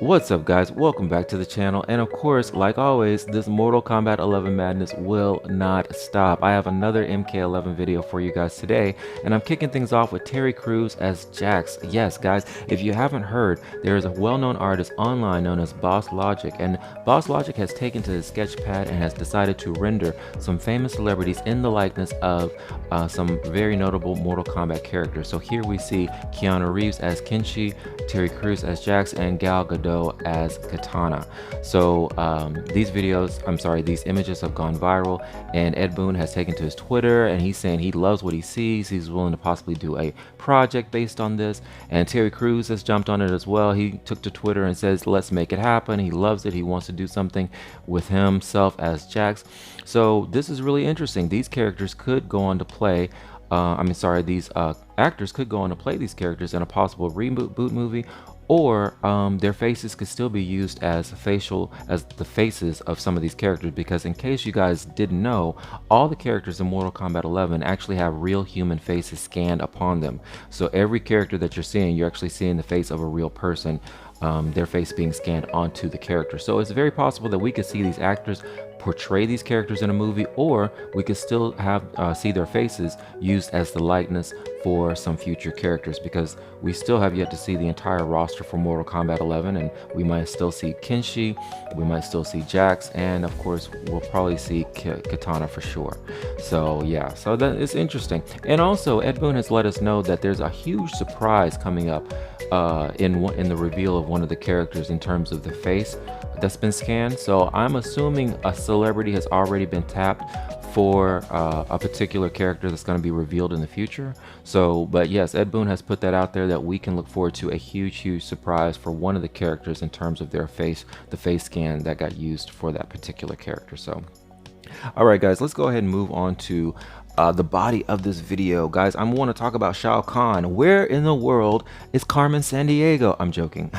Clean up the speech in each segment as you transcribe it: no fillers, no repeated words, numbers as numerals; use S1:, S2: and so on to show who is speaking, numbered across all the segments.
S1: What's up guys, welcome back to the channel, and of course, like always, this Mortal Kombat 11 madness will not stop. I have another MK11 video for you guys today, and I'm kicking things off with Terry Crews as Jax. Yes guys, if you haven't heard, there is a well-known artist online known as Boss Logic, and Boss Logic has taken to his sketch pad and has decided to render some famous celebrities in the likeness of some very notable Mortal Kombat characters. So here we see Keanu Reeves as Kenshi, Terry Crews as Jax, and Gal Gadot as Katana. So these images have gone viral, and Ed Boon has taken to his Twitter and he's saying he loves what he sees. He's willing to possibly do a project based on this, and Terry Crews has jumped on it as well. He took to Twitter and says let's make it happen. He loves it. He wants to do something with himself as Jax. So this is really interesting. These characters could go on to play these actors could go on to play these characters in a possible reboot movie, or their faces could still be used as the faces of some of these characters, because in case you guys didn't know, all the characters in Mortal Kombat 11 actually have real human faces scanned upon them. So every character that you're seeing, you're actually seeing the face of a real person, their face being scanned onto the character. So it's very possible that we could see these actors portray these characters in a movie, or we could still have see their faces used as the likeness for some future characters, because we still have yet to see the entire roster for Mortal Kombat 11, and we might still see Kenshi, we might still see Jax, and of course we'll probably see Katana for sure. So yeah, so that is interesting. And also Ed Boon has let us know that there's a huge surprise coming up in the reveal of one of the characters in terms of the face that's been scanned. So I'm assuming a celebrity has already been tapped for a particular character that's going to be revealed in the future. So, but yes, Ed Boon has put that out there that we can look forward to a huge surprise for one of the characters in terms of their face, the face scan that got used for that particular character. So all right guys, let's go ahead and move on to the body of this video. Guys, I want to talk about Shao Kahn. Where in the world is Carmen Sandiego? I'm joking.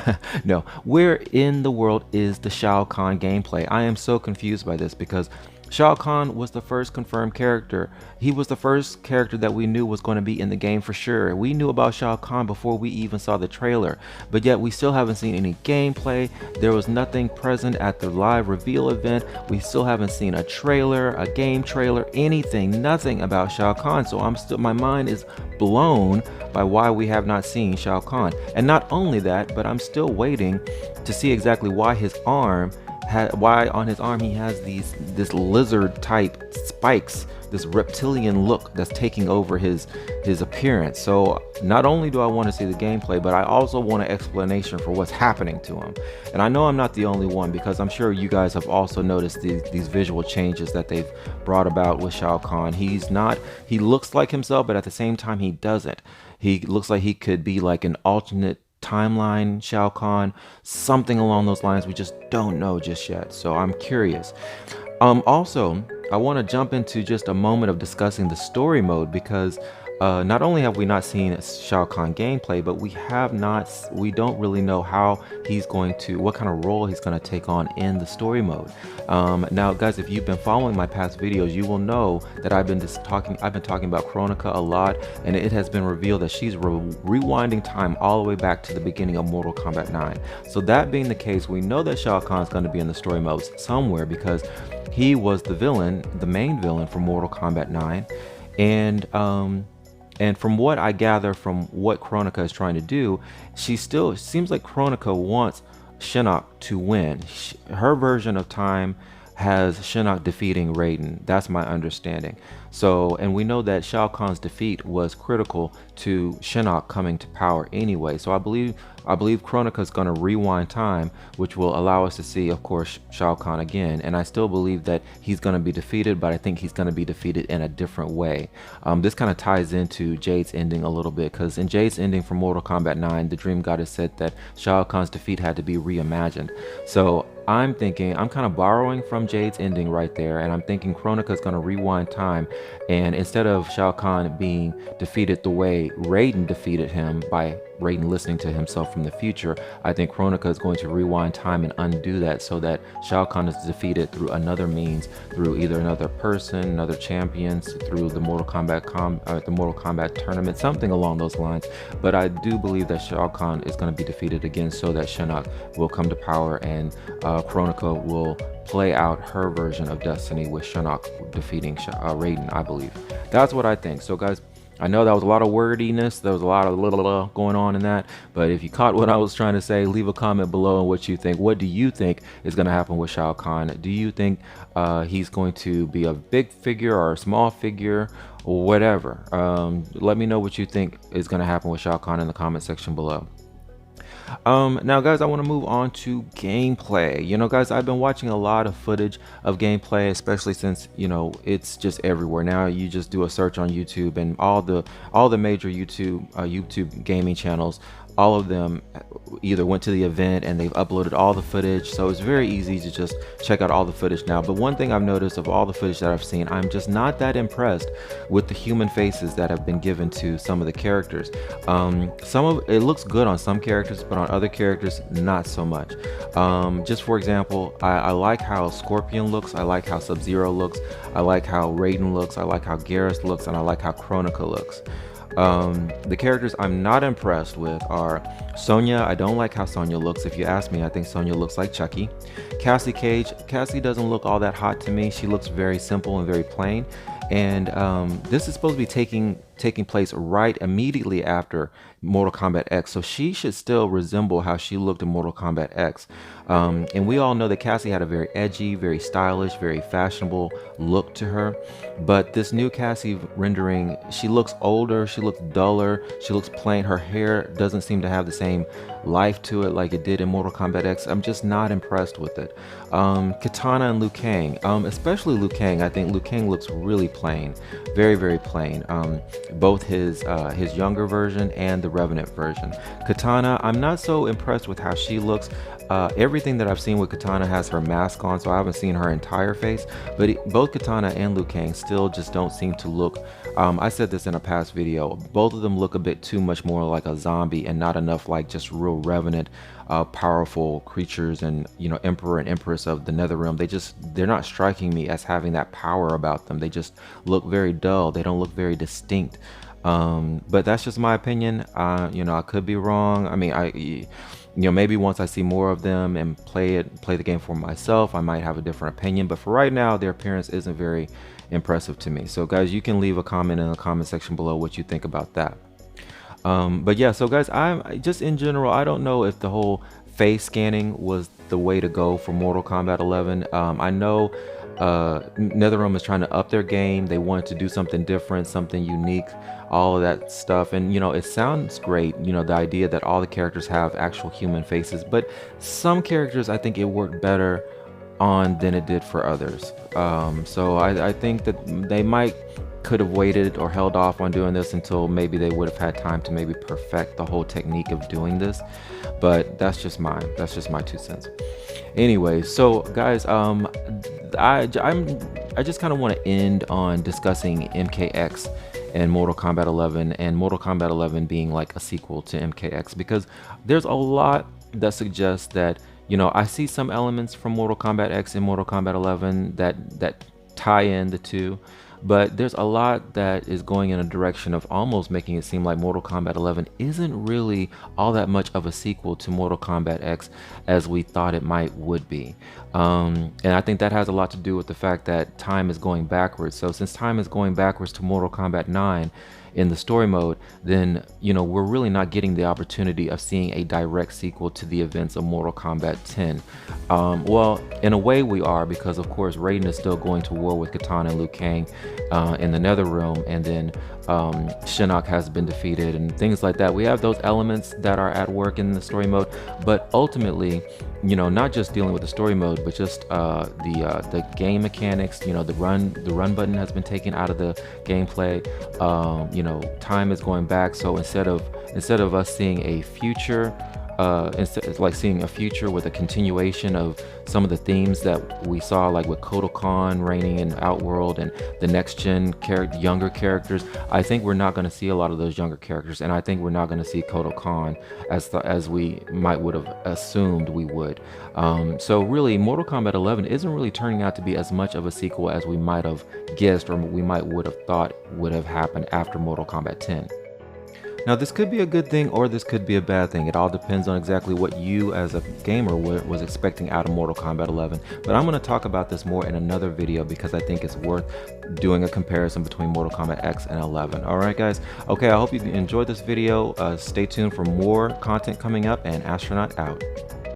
S1: No, where in the world is the Shao Kahn gameplay? I am so confused by this, because Shao Kahn was the first confirmed character. He was the first character that we knew was going to be in the game for sure. We knew about Shao Kahn before we even saw the trailer, but yet we still haven't seen any gameplay. There was nothing present at the live reveal event. We still haven't seen a trailer, a game trailer, anything, nothing about Shao Kahn. So my mind is blown by why we have not seen Shao Kahn. And not only that, but I'm still waiting to see exactly why why on his arm he has this lizard type spikes, this reptilian look that's taking over his appearance. So not only do I want to see the gameplay, but I also want an explanation for what's happening to him. And I know I'm not the only one, because I'm sure you guys have also noticed these visual changes that they've brought about with Shao Kahn. He looks like himself, but at the same time he doesn't. He looks like he could be like an alternate timeline Shao Kahn, something along those lines. We just don't know just yet, so I'm curious. Also, I want to jump into just a moment of discussing the story mode, because not only have we not seen Shao Kahn gameplay, but we don't really know what kind of role he's going to take on in the story mode. Now guys, if you've been following my past videos, you will know that I've been talking about Kronika a lot, and it has been revealed that she's rewinding time all the way back to the beginning of Mortal Kombat 9. So that being the case, we know that Shao Kahn is going to be in the story mode somewhere, because he was the main villain for Mortal Kombat 9. And from what I gather from what Kronika is trying to do, it seems like Kronika wants Shinnok to win. Her version of time has Shinnok defeating Raiden. That's my understanding. So, and we know that Shao Kahn's defeat was critical to Shinnok coming to power anyway. So I believe Kronika is going to rewind time, which will allow us to see, of course, Shao Kahn again. And I still believe that he's going to be defeated, but I think he's going to be defeated in a different way. This kind of ties into Jade's ending a little bit, because in Jade's ending for Mortal Kombat 9, the Dream Goddess said that Shao Kahn's defeat had to be reimagined. So I'm kind of borrowing from Jade's ending right there, and I'm thinking Kronika is going to rewind time, and instead of Shao Kahn being defeated the way Raiden defeated him by Raiden listening to himself from the future. I think Kronika is going to rewind time and undo that so that Shao Kahn is defeated through another means, through either another person, another champion, through the Mortal Kombat tournament, something along those lines. But I do believe that Shao Kahn is going to be defeated again so that Shinnok will come to power, and Kronika will play out her version of Destiny with Shinnok defeating Raiden, I believe. That's what I think. So guys, I know that was a lot of wordiness, there was a lot of little going on in that, but if you caught what I was trying to say, leave a comment below on what you think. What do you think is going to happen with Shao Kahn? Do you think he's going to be a big figure or a small figure or whatever? Let me know what you think is going to happen with Shao Kahn in the comment section below. Now guys, I want to move on to gameplay. You know guys, I've been watching a lot of footage of gameplay, especially since, you know, it's just everywhere now. You just do a search on YouTube and all the major YouTube gaming channels, all of them either went to the event and they've uploaded all the footage, so it's very easy to just check out all the footage now. But one thing I've noticed of all the footage that I've seen, I'm just not that impressed with the human faces that have been given to some of the characters. Some of it looks good on some characters, but on other characters not so much. Just for example, I like how Scorpion looks, I like how Sub-Zero looks, I like how Raiden looks, I like how Garrus looks, and I like how Kronika looks. The characters I'm not impressed with are Sonya. I don't like how Sonya looks. If you ask me, I think Sonya looks like Chucky. Cassie Cage. Cassie doesn't look all that hot to me. She looks very simple and very plain. And this is supposed to be taking place right immediately after Mortal Kombat X, so she should still resemble how she looked in Mortal Kombat X. And we all know that Cassie had a very edgy, very stylish, very fashionable look to her. But this new Cassie rendering, she looks older, she looks duller, she looks plain. Her hair doesn't seem to have the same life to it like it did in Mortal Kombat X. I'm just not impressed with it. Kitana and Liu Kang, especially Liu Kang. I think Liu Kang looks really plain, very, very plain. Both his younger version and the Revenant version. Kitana, I'm not so impressed with how she looks. Everything that I've seen with Kitana has her mask on, so I haven't seen her entire face, but both Kitana and Liu Kang still just don't seem to look, I said this in a past video, both of them look a bit too much more like a zombie and not enough like just real Revenant, powerful creatures and, you know, Emperor and Empress of the Netherrealm. They're not striking me as having that power about them. They just look very dull. They don't look very distinct. But that's just my opinion. You know, I could be wrong. I mean, you know, maybe once I see more of them and play the game for myself, I might have a different opinion. But for right now, their appearance isn't very impressive to me. So guys, you can leave a comment in the comment section below what you think about that. But yeah, so guys, I'm just in general, I don't know if the whole face scanning was the way to go for Mortal Kombat 11. I know NetherRealm is trying to up their game. They wanted to do something different, something unique, all of that stuff. And you know, it sounds great, you know, the idea that all the characters have actual human faces, but some characters I think it worked better on than it did for others. So I think that they could have waited or held off on doing this until maybe they would have had time to maybe perfect the whole technique of doing this. But that's just my 2 cents. Anyway, so guys, I just kind of want to end on discussing MKX and Mortal Kombat 11, and Mortal Kombat 11 being like a sequel to MKX, because there's a lot that suggests that, you know, I see some elements from Mortal Kombat X and Mortal Kombat 11 that tie in the two, but there's a lot that is going in a direction of almost making it seem like Mortal Kombat 11 isn't really all that much of a sequel to Mortal Kombat X as we thought it would be. And I think that has a lot to do with the fact that time is going backwards. So since time is going backwards to Mortal Kombat 9 in the story mode, then, you know, we're really not getting the opportunity of seeing a direct sequel to the events of Mortal Kombat 10. Well, in a way we are, because of course Raiden is still going to war with Kitana and Liu Kang in the Netherrealm, and then Shinnok has been defeated and things like that. We have those elements that are at work in the story mode, but ultimately, you know, not just dealing with the story mode, but just the game mechanics. You know, the run button has been taken out of the gameplay. You know, time is going back, so instead of us seeing a future instead it's like seeing a future with a continuation of some of the themes that we saw, like with Kotal Kahn reigning in Outworld and the next gen younger characters. I think we're not going to see a lot of those younger characters, and I think we're not going to see Kotal Kahn as we might would have assumed we would. So really, Mortal Kombat 11 isn't really turning out to be as much of a sequel as we might have guessed, or we would have thought would have happened after Mortal Kombat 10. Now, this could be a good thing or this could be a bad thing. It all depends on exactly what you as a gamer was expecting out of Mortal Kombat 11. But I'm going to talk about this more in another video because I think it's worth doing a comparison between Mortal Kombat X and 11. Alright guys, okay, I hope you enjoyed this video. Stay tuned for more content coming up, and Astronaut out.